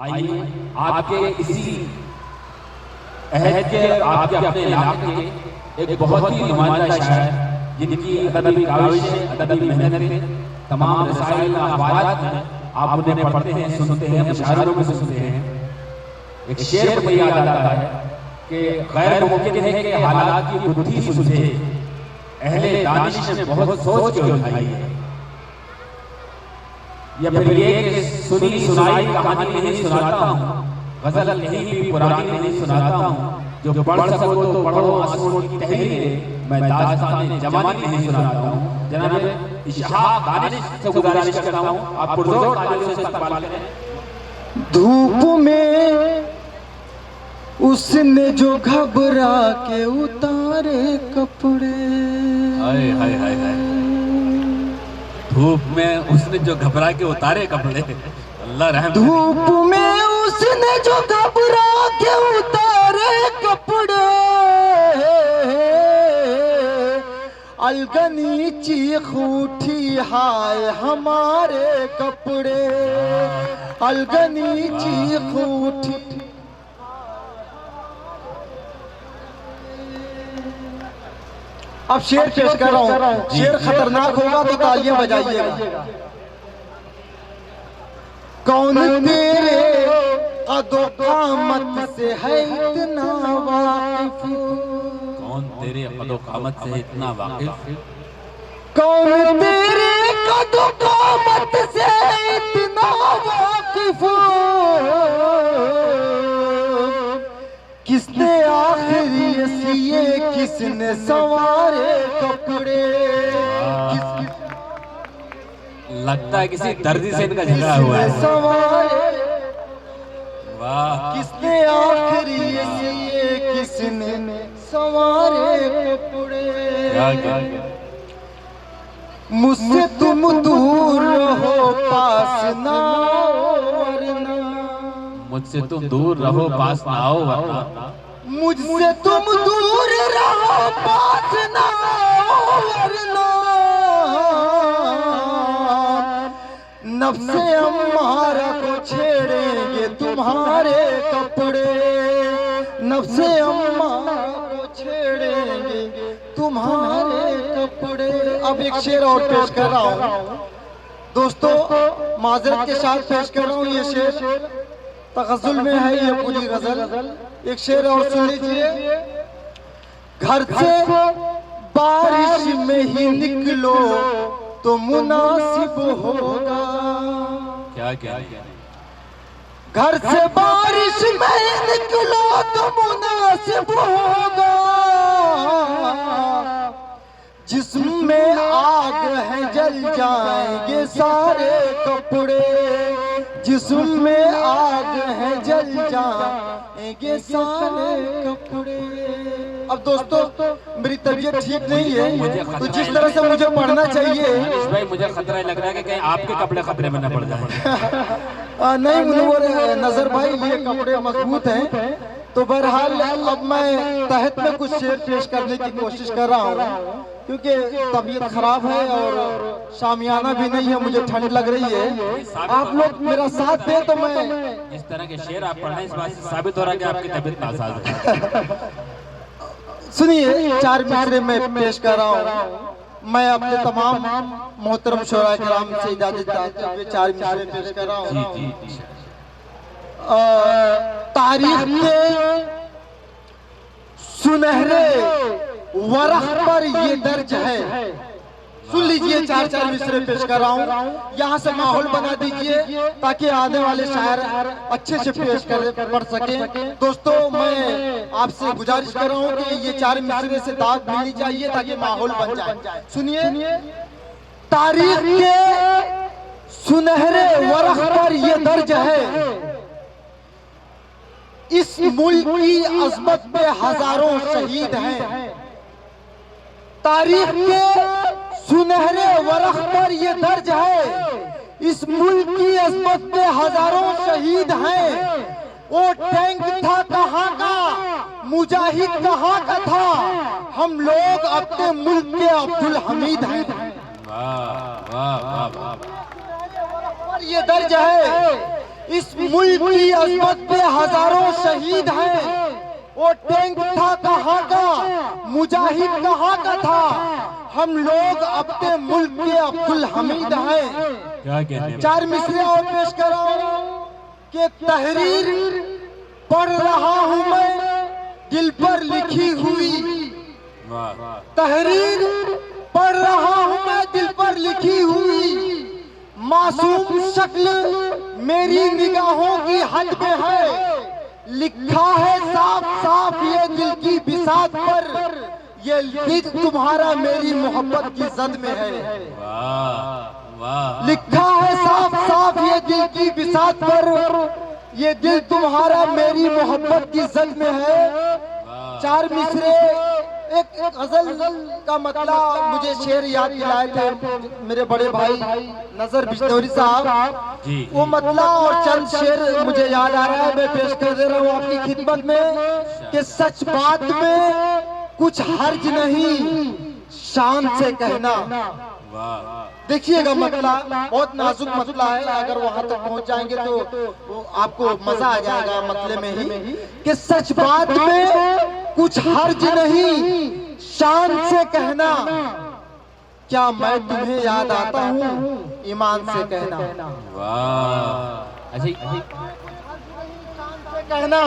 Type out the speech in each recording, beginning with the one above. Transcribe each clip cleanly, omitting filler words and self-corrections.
आइए आपके इसी अहद के आपके अपने इलाके के एक बहुत ही नुमाइंदा शायर जिनकी अदबी काविशें, अदबी मेहनतें तमाम रसाइल अखबारात में आप उन्हें पढ़ते हैं, सुनते हैं, मुशायरों में सुनते हैं। एक शेर मुझे याद आता है कि गैर मुमकिन है कि हालात की बुद्धि सुलझे, अहले दानिश ने बहुत सोच के उठाई है। या फिर ये कि सुनी सुनाई कहानी नहीं सुनाता हूँ, गजल नहीं भी पुरानी नहीं सुनाता हूँ, जो पढ़ सको तो पढ़ो आंसुओं की तहरीरें, मैं दास्तान जवानी नहीं सुनाता हूँ। जनाब इशहाक दानिश से गुजारिश करता हूँ आप पुरजोर तालियों से इस्तकबाल करें। धूप में उसने जो घबरा के उतारे कपड़े, हाय हाय हाय हाय, धूप में उसने जो घबरा के उतारे कपड़े, अल्लाह रहम। धूप में उसने जो घबरा के उतारे कपड़े, अलगनी चीख उठी हाय हमारे कपड़े, अलगनी चीख उठी। अब शेर पेश कर रहा हूँ, शेर खतरनाक होगा तो तालियां बजाइएगा। कौन तेरे कदो कामत से है इतना वाकिफ, कौन तेरे कदो कामत से इतना वाकिफ, कौन तेरे कदो कामत से इतना वाकिफ, किसने आखिरी सिए किसने सवारे कपड़े, लगता है किसी दर्दी से इनका झगड़ा हुआ है। सवारे वाह, किसने आखिरी सिए किसने सवारे कपड़े, मुझसे तुम दूर रहो पास ना आओ वरना, मुझसे तुम दूर रहो पास ना आओ वरना, मुझसे तुम दूर रहो पास ना आओ वरना, नफ्से अम्मारा को छेड़ेंगे तुम्हारे कपड़े, नफ्से अम्मारा को छेड़ेंगे तुम्हारे कपड़े। अब एक शेर और पेश कर रहा हूँ दोस्तों, माजरत के साथ पेश कर रहा हूँ। ये शेर तगज़ुल में है, ये पूरी गजल। एक शेर और सुन लीजिए। घर से बारिश में ही निकलो तो मुनासिब होगा, क्या क्या, घर से बारिश में ही निकलो तो मुनासिब होगा, जिस्म में आग है जल जाएंगे सारे कपड़े, जिस्म में आग है जल जाएंगे सारे कपड़े। अब दोस्तों मेरी तबीयत ठीक नहीं है, तो जिस तरह से मुझे पढ़ना चाहिए, भाई मुझे खतरा लग रहा है कि कहीं आपके कपड़े खतरे में न पड़ जाए। नहीं मुनव्वर नजर भाई, ये कपड़े मजबूत हैं। तो बहरहाल अब मैं तहत में कुछ शेर पेश करने की कोशिश कर रहा हूँ, क्योंकि तबीयत खराब है और शामियाना भी नहीं है, मुझे ठंड लग रही है। आप लोग मेरा साथ दें तो मैं इस तरह के शेर आप पढ़ने इस बात से साबित हो रहा है कि आपकी तबीयत नासाज है। सुनिए, चार मिसरे में पेश कर रहा हूँ। मैं अपने तमाम मोहतरम शोरा कराम से इजाजत चाहते हुए चार मिसरे पेश कर रहा हूँ। तारीख के सुनहरे वरख पर ये दर्ज है, सुन लीजिए। चार चार मिसरे पेश कर रहा हूँ, यहाँ से माहौल बना दीजिए ताकि आने वाले शायर अच्छे से पेश कर पढ़ सके। दोस्तों मैं आपसे गुजारिश कर रहा हूँ कि ये चार मिसरे से दाद मिलनी चाहिए ताकि माहौल बन जाए। सुनिए। तारीख के सुनहरे वरख पर ये दर्ज है, इस मुल्क की अजमत पे हजारों शहीद हैं। तारीख के सुनहरे वरख पर ये दर्ज है, इस मुल्क की अजमत पे हजारों शहीद हैं। वो टैंक था कहाँ का, मुजाहिद कहाँ का था, हम लोग अपने मुल्क के अब्दुल हमीद हैं। वाह वाह वाह वाह। ये दर्ज है, इस मुल्क की अजमत पे हजारों शहीद हैं। वो टैंक था कहाँ का, मुजाहिद कहाँ का था। हम लोग अपने मुल्क के अब्दुल हमीद हैं। क्या कहते हैं? चार मिसरे और पेश कर रहा हूँ कि तहरीर पढ़ रहा हूँ मैं दिल पर लिखी हुई। वाह। तहरीर पढ़ रहा हूँ मैं दिल पर लिखी हुई। मासूम शक्ल मेरी निगाहों की हद में है। लिखा है साफ साफ ये दिल की बिसात पर, ये दिल तुम्हारा मेरी मोहब्बत की जद में है। वाह वाह। लिखा है साफ साफ ये दिल की बिसात पर, ये दिल तुम्हारा मेरी मोहब्बत की जद में है। चार मिसरे एक गजल का मतलब मुझे शेर याद दिलाए थे मेरे बड़े भाई नजर बिजनौरी साहब जी। वो मतला और चंद शेर मुझे याद आ रहा है, मैं पेश कर दे रहा हूँ आपकी खिदमत में कि सच बात में कुछ हर्ज नहीं शान से कहना। वाह। देखिएगा मतला बहुत नाजुक मतला है, अगर वहां तक पहुंच जाएंगे तो आपको मजा आ जाएगा मतले में ही कि सच बात में कुछ हर्ज नहीं शान से कहना। क्या मैं तुम्हें याद आता हूँ ईमान से कहना। वाह। ऐसे कहना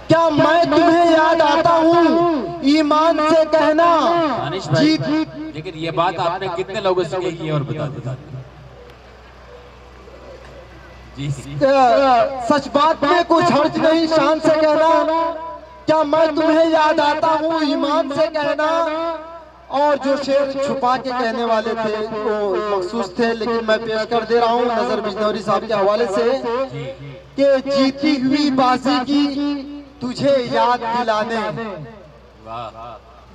क्या मैं तुम्हें याद आता हूँ ईमान से कहना। दानिश भाई, लेकिन ये बात आपने कितने लोगों से कही है और बता देता जी। सच बात में कुछ हर्ज नहीं शान से कहना। क्या मैं तुम्हें याद आता हूँ ईमान से कहना। और जो शेर छुपा के कहने वाले थे वो मखसूस थे, लेकिन मैं पेश कर दे रहा हूँ नजर बिजनौरी साहब के हवाले से कि जीती हुई बाजी की तुझे याद दिलाने।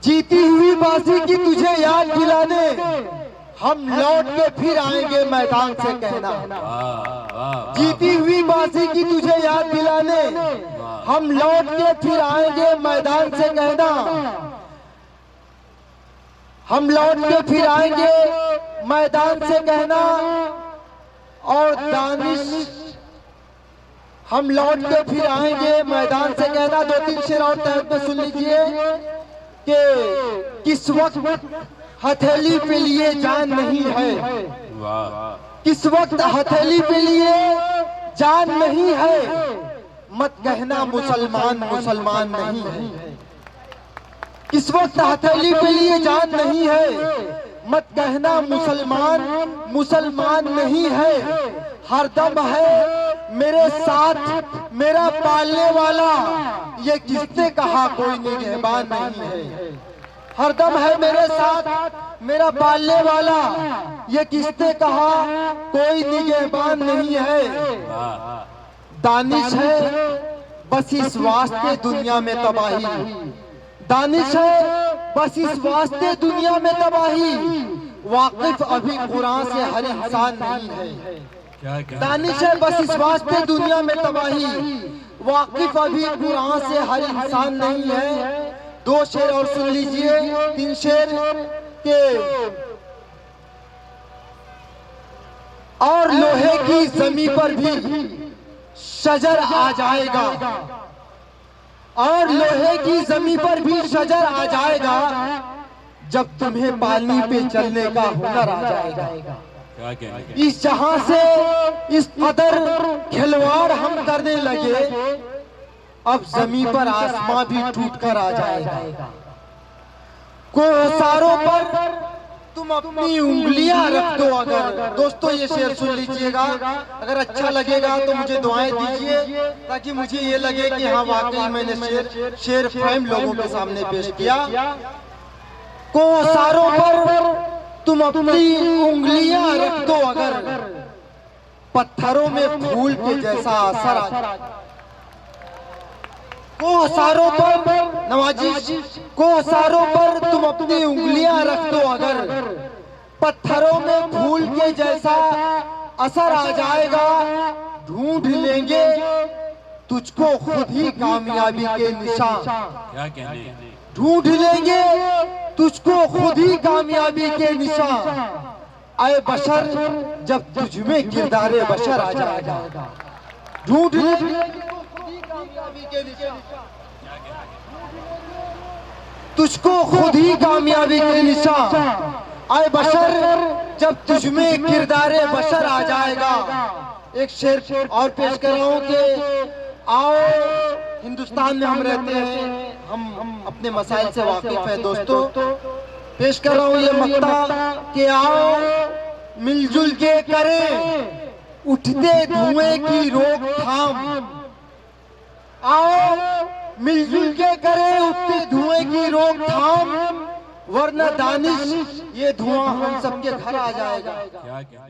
जीती हुई बाजी की तुझे याद दिलाने हम लौट के फिर आएंगे मैदान से कहना। जीती हुई बाजी की तुझे याद दिलाने हम लौट के फिर आएंगे मैदान से कहना। हम लौट के फिर आएंगे मैदान से कहना। और दानिश हम लौट के फिर आएंगे मैदान से कहना। दो तीन शेर और तहत में सुन लीजिए कि किस वक्त हथेली पे लिए जान नहीं है। किस वक्त हथेली पे लिए जान नहीं है। मत कहना मुसलमान मुसलमान नहीं है। किस वक्त हथेली पे लिए जान नहीं है। मत कहना मुसलमान मुसलमान नहीं है। हरदम है मेरे साथ मेरा पालने वाला, ये किसने कहा कोई निगहबान नहीं है। हरदम है मेरे साथ मेरा पालने वाला, ये किसने कहा कोई निगहबान नहीं है। दानिश है बस इस वास्ते दुनिया में तबाही। दानिश है बस इस वास्ते दुनिया में तबाही। वाकिफ अभी कुरान से हर इंसान नहीं है। दानिश है बस इस वास्ते दुनिया में तबाही। वाकिफ अभी कुरान से हर इंसान नहीं है। दो शेर और सुन लीजिए, तीन शेर के और लोहे की जमी पर भी शजर आ जाएगा। और लोहे की जमी पर भी शजर आ जाएगा जब तुम्हें पानी पे चलने का हुनर आ जाएगा। इस जहां से इस कदर खिलवाड़ हम करने लगे, अब जमीन पर आसमां भी टूट कर आ जाएगा। कोसारों पर तुम अपनी उंगलियां रख दो अगर। दोस्तों ये शेर सुन लीजिएगा, अगर अच्छा लगेगा तो मुझे दुआएं दीजिए ताकि मुझे ये लगे कि हाँ वाकई मैंने शेर फ्रेम लोगों के सामने पेश किया। कोसारों पर तुम अपनी उंगलियां रख दो अगर, पत्थरों में फूल के जैसा असर आ। कोसारों पर नवाजी, कोसारों पर तुम अपनी उंगलियां रख दो अगर, पत्थरों में फूल के जैसा असर आ जाएगा। ढूंढ लेंगे तुझको खुद ही कामयाबी के निशान। क्या कहने? ढूंढ लेंगे तुझको खुद ही कामयाबी के निशान। आए बशर जब तुझ में किरदारे बशर आ जाएगा। झूठ निकलेगी तो खुद ही कामयाबी के निशान, तुझको खुद ही कामयाबी के निशान। आए बशर जब तुझमें किरदारे बशर आ जाएगा। एक शेर और पेश कर रहा हूं कि आओ, हिंदुस्तान में हम रहते हैं, हम अपने मसाइल से वाकिफ हैं दोस्तों। पेश कर रहा हूं ये मक्ता कि आओ मिलजुल के करें उठते धुएं की रोकथाम, आओ मिलजुल के करें उठते धुएं की रोकथाम, वरना दानिश ये धुआं हम सबके घर आ जाएगा।